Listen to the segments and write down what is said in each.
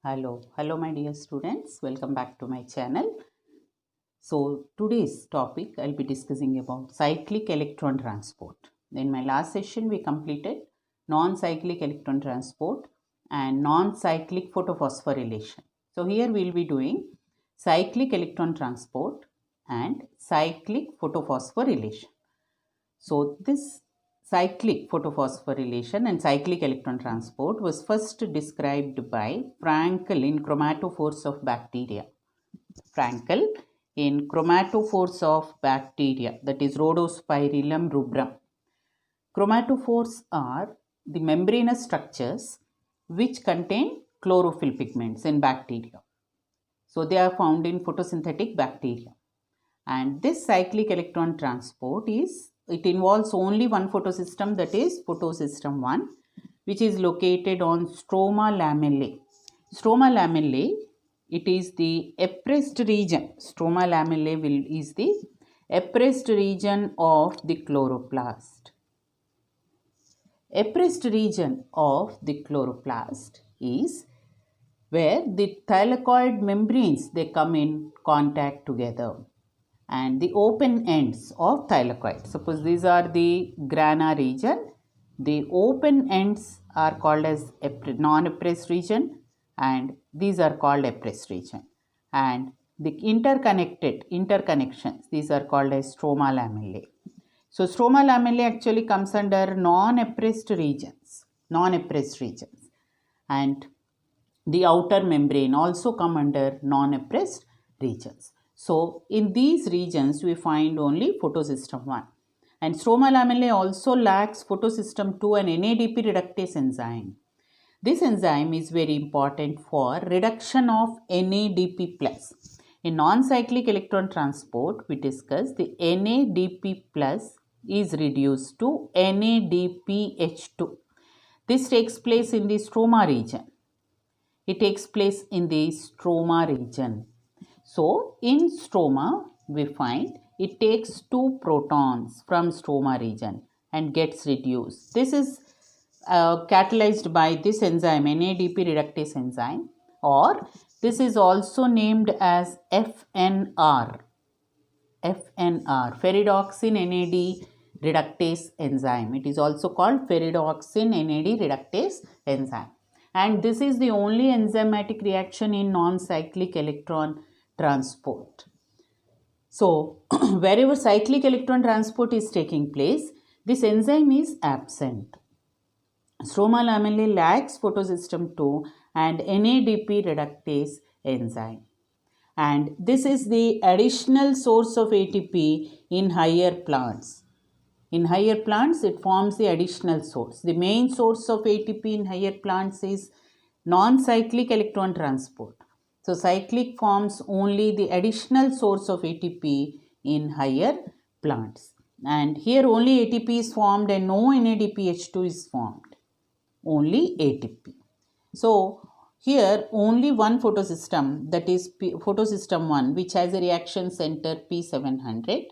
Hello my dear students, welcome back to my channel. So today's topic I'll be discussing about cyclic electron transport. In my last session we completed non-cyclic electron transport and non-cyclic photophosphorylation. So here we'll be doing cyclic electron transport and cyclic photophosphorylation. So this cyclic photophosphorylation and cyclic electron transport was first described by Frankel in Chromatophores of Bacteria. Frankel in Chromatophores of Bacteria, that is Rhodospirillum rubrum. Chromatophores are the membranous structures which contain chlorophyll pigments in bacteria. So they are found in photosynthetic bacteria. And this cyclic electron transport involves only one photosystem, that is photosystem 1, which is located on stroma lamellae. Stroma lamellae, it is the appraised region. Stroma lamellae is the appraised region of the chloroplast. Appraised region of the chloroplast is where the thylakoid membranes, they come in contact together, and the open ends of thylakoid. Suppose these are the grana region. The open ends are called as non-appraised region and these are called appraised region. And the interconnections, these are called as stroma lamellae. So stroma lamellae actually comes under non-appraised regions. And the outer membrane also come under non-appraised regions. So in these regions we find only photosystem 1. And stroma lamellae also lacks photosystem 2 and NADP reductase enzyme. This enzyme is very important for reduction of NADP+. In non-cyclic electron transport, we discussed the NADP+ is reduced to NADPH2. This takes place in the stroma region. It takes place in the stroma region. So, in stroma, we find it takes 2 protons from stroma region and gets reduced. This is catalyzed by this enzyme, NADP reductase enzyme, or this is also named as FNR, ferredoxin NAD reductase enzyme. It is also called ferredoxin NAD reductase enzyme. And this is the only enzymatic reaction in non-cyclic electron transport. So, wherever cyclic electron transport is taking place, this enzyme is absent. Stroma lamellae lacks photosystem 2 and NADP reductase enzyme. And this is the additional source of ATP in higher plants. In higher plants, it forms the additional source. The main source of ATP in higher plants is non-cyclic electron transport. So, cyclic forms only the additional source of ATP in higher plants. And here only ATP is formed and no NADPH2 is formed. Only ATP. So, here only one photosystem, that is photosystem 1, which has a reaction center P700.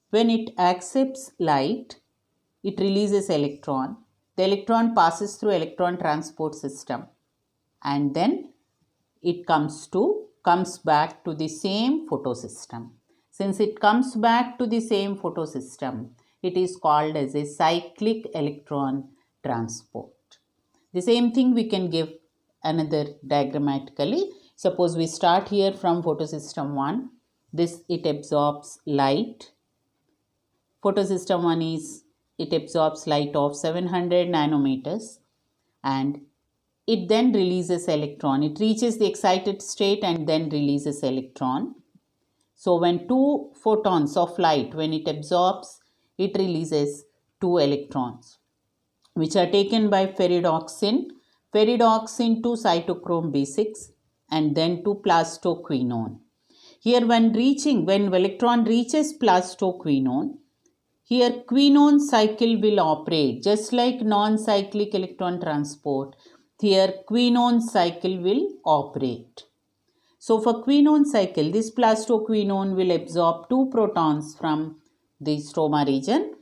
When it accepts light, it releases electron. The electron passes through electron transport system and then it comes back to the same photosystem. Since it comes back to the same photosystem, it is called as a cyclic electron transport. The same thing we can give another diagrammatically. Suppose we start here from photosystem 1. It absorbs light. Photosystem 1 it absorbs light of 700 nanometers and it then releases electron. It reaches the excited state and then releases electron. So when 2 photons of light, when it absorbs, it releases 2 electrons, which are taken by ferredoxin to cytochrome B6 and then to plastoquinone. Here when electron reaches plastoquinone, here quinone cycle will operate just like non-cyclic electron transport. Here quinone cycle will operate. So for quinone cycle, this plastoquinone will absorb 2 protons from the stroma region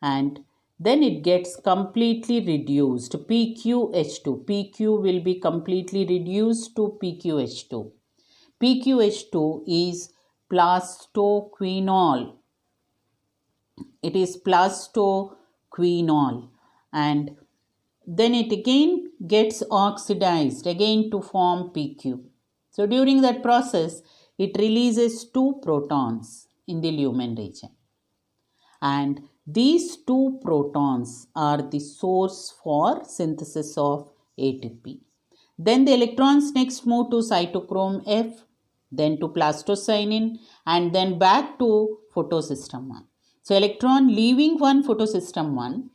and then it gets completely reduced, PQH2. PQ will be completely reduced to PQH2. PQH2 is plastoquinol. It is plastoquinol, and then it again gets oxidized again to form PQ. So during that process, it releases 2 protons in the lumen region, and these 2 protons are the source for synthesis of ATP. Then the electrons next move to cytochrome F, then to plastocyanin, and then back to photosystem 1. So electron leaving one photosystem 1,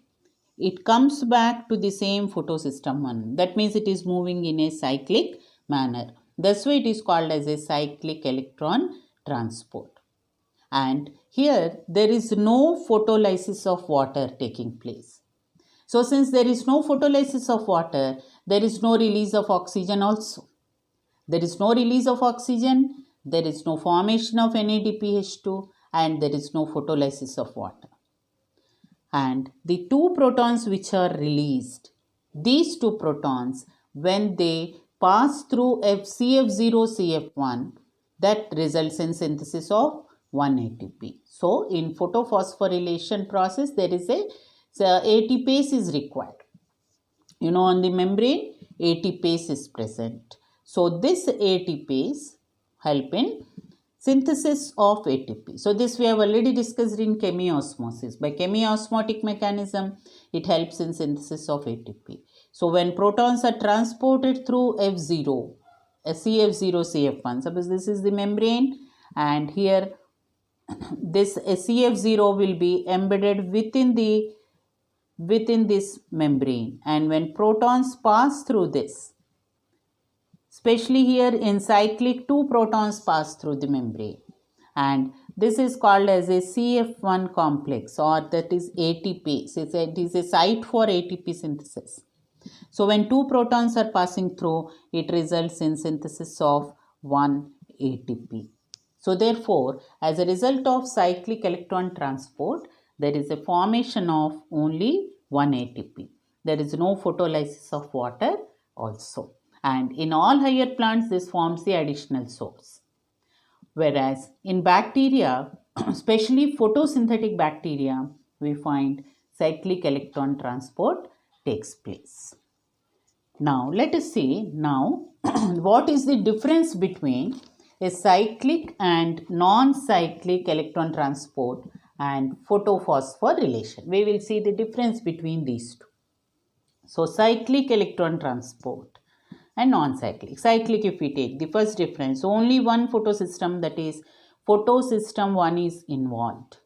it comes back to the same photosystem 1. That means it is moving in a cyclic manner. That's why it is called as a cyclic electron transport. And here there is no photolysis of water taking place. So since there is no photolysis of water, there is no release of oxygen also. There is no release of oxygen, there is no formation of NADPH2, and there is no photolysis of water. And the 2 protons which are released, these 2 protons, when they pass through CF0CF1, that results in synthesis of 1 ATP. So in photophosphorylation process, there is a ATPase is required. On the membrane, ATPase is present. So this ATPase help in synthesis of ATP. So this we have already discussed in chemiosmosis. By chemiosmotic mechanism, it helps in synthesis of ATP. So when protons are transported through F0, CF0CF1, suppose this is the membrane, and here this CF0 will be embedded within this membrane, and when protons pass through this, especially here in cyclic, 2 protons pass through the membrane, and this is called as a CF1 complex, or that is ATPase. It is a site for ATP synthesis. So when 2 protons are passing through, it results in synthesis of 1 ATP. So therefore, as a result of cyclic electron transport, there is a formation of only 1 ATP. There is no photolysis of water also. And in all higher plants, this forms the additional source. Whereas in bacteria, especially photosynthetic bacteria, we find cyclic electron transport takes place. Now let us see what is the difference between a cyclic and non-cyclic electron transport and photophosphorylation. We will see the difference between these two. So cyclic electron transport and non-cyclic. Cyclic, if we take the first difference, only one photosystem, that is photosystem 1 is involved.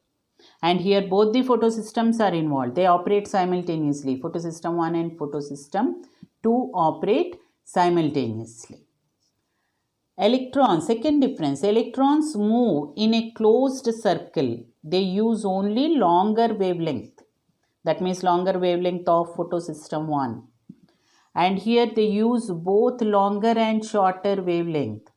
And here both the photosystems are involved. They operate simultaneously. Photosystem 1 and photosystem 2 operate simultaneously. Electrons, second difference, electrons move in a closed circle. They use only longer wavelength. That means longer wavelength of photosystem 1. And here they use both longer and shorter wavelength.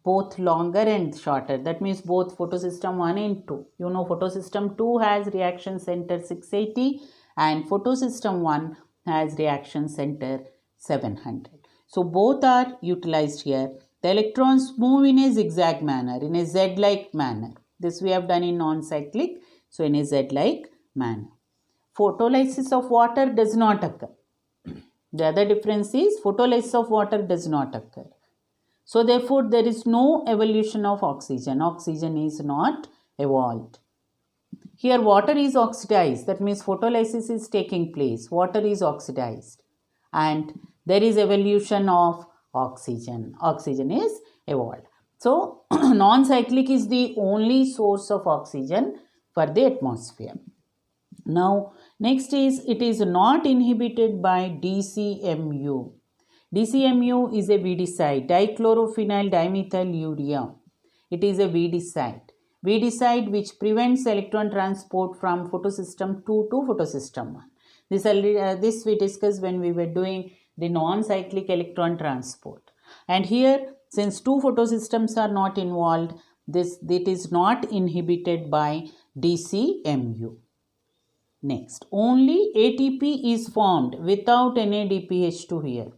Both longer and shorter. That means both photosystem 1 and 2. Photosystem 2 has reaction center 680 and photosystem 1 has reaction center 700. So both are utilized here. The electrons move in a zigzag manner, in a Z-like manner. This we have done in non-cyclic, so in a Z-like manner. Photolysis of water does not occur. The other difference is photolysis of water does not occur. So therefore there is no evolution of oxygen. Oxygen is not evolved. Here water is oxidized. That means photolysis is taking place. Water is oxidized. And there is evolution of oxygen. Oxygen is evolved. So non-cyclic is the only source of oxygen for the atmosphere. Now next is it is not inhibited by DCMU. DCMU is a weedicide, dichlorophenyl dimethylurea. It is a weedicide. Weedicide which prevents electron transport from photosystem 2 to photosystem 1. This we discussed when we were doing the non-cyclic electron transport. And here, since 2 photosystems are not involved, it is not inhibited by DCMU. Next, only ATP is formed without NADPH2 here.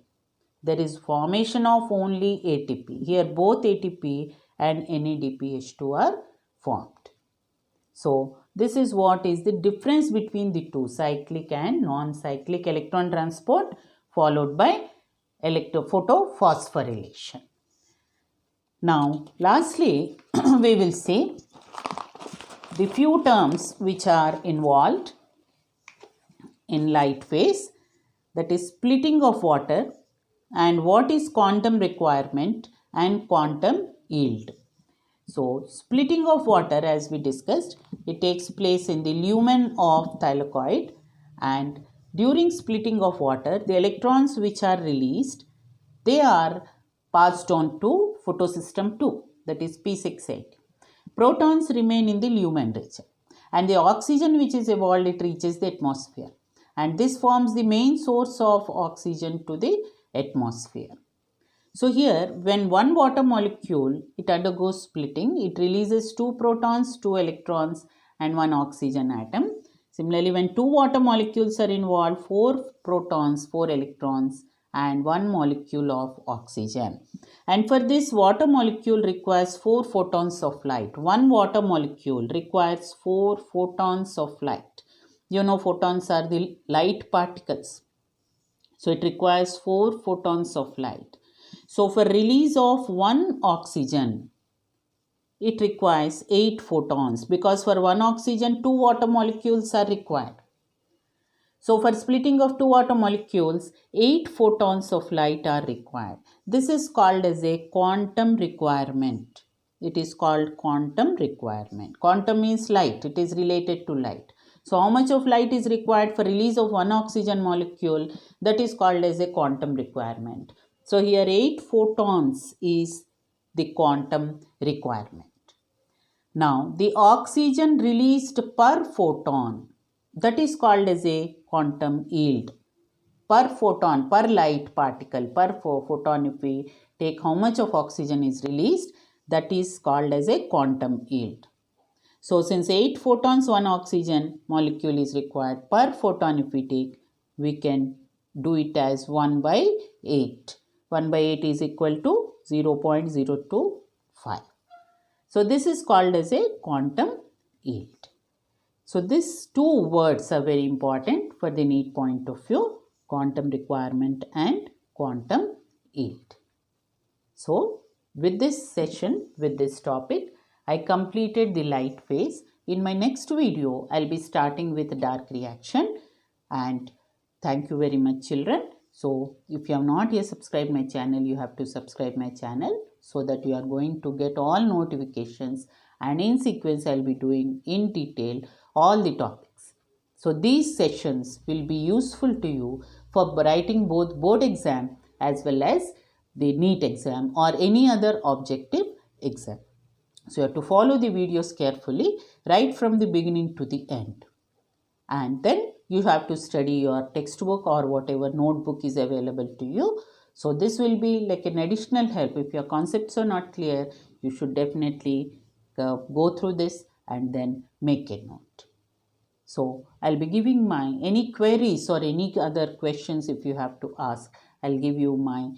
There is formation of only ATP. Here both ATP and NADPH2 are formed. So, this is what is the difference between the two, cyclic and non-cyclic electron transport followed by electrophotosphorylation. Now, lastly, we will see the few terms which are involved in light phase, that is splitting of water, and what is quantum requirement and quantum yield. So, splitting of water, as we discussed, it takes place in the lumen of thylakoid, and during splitting of water, the electrons which are released, they are passed on to photosystem 2, that is P68. Protons remain in the lumen region, and the oxygen which is evolved, it reaches the atmosphere, and this forms the main source of oxygen to the atmosphere. So here, when one water molecule, it undergoes splitting, it releases 2 protons, 2 electrons and 1 oxygen atom. Similarly, when 2 water molecules are involved, 4 protons, 4 electrons and 1 molecule of oxygen. And for this, water molecule requires 4 photons of light. One water molecule requires 4 photons of light. You know, photons are the light particles. So it requires 4 photons of light. So for release of 1 oxygen, it requires 8 photons, because for 1 oxygen 2 water molecules are required. So for splitting of 2 water molecules, 8 photons of light are required. This is called as a quantum requirement. It is called quantum requirement. Quantum means light. It is related to light. So how much of light is required for release of 1 oxygen molecule? That is called as a quantum requirement. So here 8 photons is the quantum requirement. Now the oxygen released per photon, that is called as a quantum yield. Per photon, per light particle, per photon, if we take how much of oxygen is released, that is called as a quantum yield. So since 8 photons, 1 oxygen molecule is required per photon, if we take, we can do it as 1 by 8. 1 by 8 is equal to 0.025. So this is called as a quantum yield. So these two words are very important for the NEET point of view, quantum requirement and quantum yield. So with this session, with this topic, I completed the light phase. In my next video, I'll be starting with dark reaction, and thank you very much, children. So if you have not yet subscribed my channel, you have to subscribe my channel so that you are going to get all notifications, and in sequence I'll be doing in detail all the topics. So these sessions will be useful to you for writing both board exam as well as the NEET exam or any other objective exam. So you have to follow the videos carefully right from the beginning to the end. And then you have to study your textbook or whatever notebook is available to you. So this will be like an additional help. If your concepts are not clear, you should definitely go through this and then make a note. So I'll be giving my any queries or any other questions if you have to ask. I'll give you my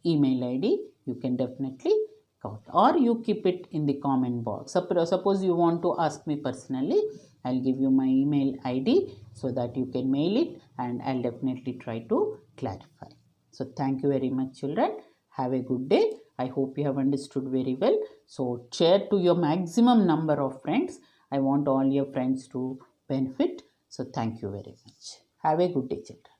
email ID. You can definitely count, or you keep it in the comment box. Suppose you want to ask me personally, I'll give you my email ID so that you can mail it, and I'll definitely try to clarify. So thank you very much, children. Have a good day. I hope you have understood very well. So share to your maximum number of friends. I want all your friends to benefit. So thank you very much. Have a good day, children.